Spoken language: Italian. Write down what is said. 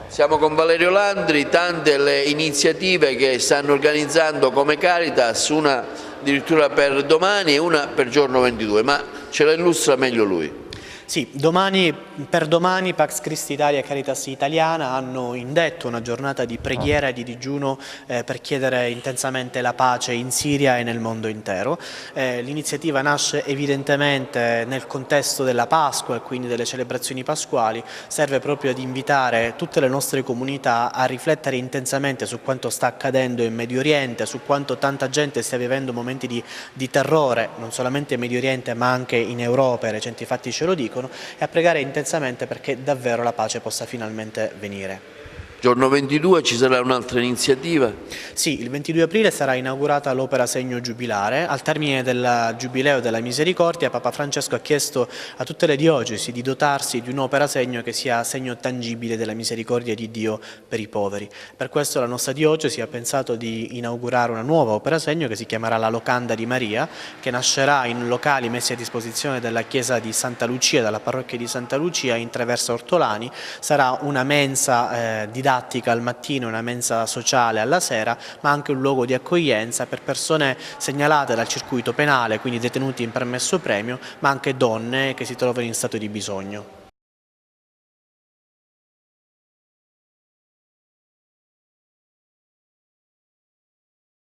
Siamo con Valerio Landri, tante le iniziative che stanno organizzando come Caritas, una addirittura per domani e una per giorno 22, ma ce la illustra meglio lui. Sì, per domani Pax Christi Italia e Caritas Italiana hanno indetto una giornata di preghiera e di digiuno per chiedere intensamente la pace in Siria e nel mondo intero. L'iniziativa nasce evidentemente nel contesto della Pasqua e quindi delle celebrazioni pasquali, serve proprio ad invitare tutte le nostre comunità a riflettere intensamente su quanto sta accadendo in Medio Oriente, su quanto tanta gente stia vivendo momenti di terrore, non solamente in Medio Oriente ma anche in Europa, i recenti fatti ce lo dicono, e a pregare intensamente perché davvero la pace possa finalmente venire. Giorno 22 ci sarà un'altra iniziativa? Sì, il 22 aprile sarà inaugurata l'Opera Segno Giubilare. Al termine del Giubileo della Misericordia, Papa Francesco ha chiesto a tutte le diocesi di dotarsi di un'opera segno che sia segno tangibile della misericordia di Dio per i poveri. Per questo la nostra diocesi ha pensato di inaugurare una nuova opera segno che si chiamerà la Locanda di Maria, che nascerà in locali messi a disposizione dalla chiesa di Santa Lucia, dalla parrocchia di Santa Lucia in Treversa Ortolani. Sarà una mensa didattica al mattino, una mensa sociale alla sera, ma anche un luogo di accoglienza per persone segnalate dal circuito penale, quindi detenuti in permesso premio, ma anche donne che si trovano in stato di bisogno.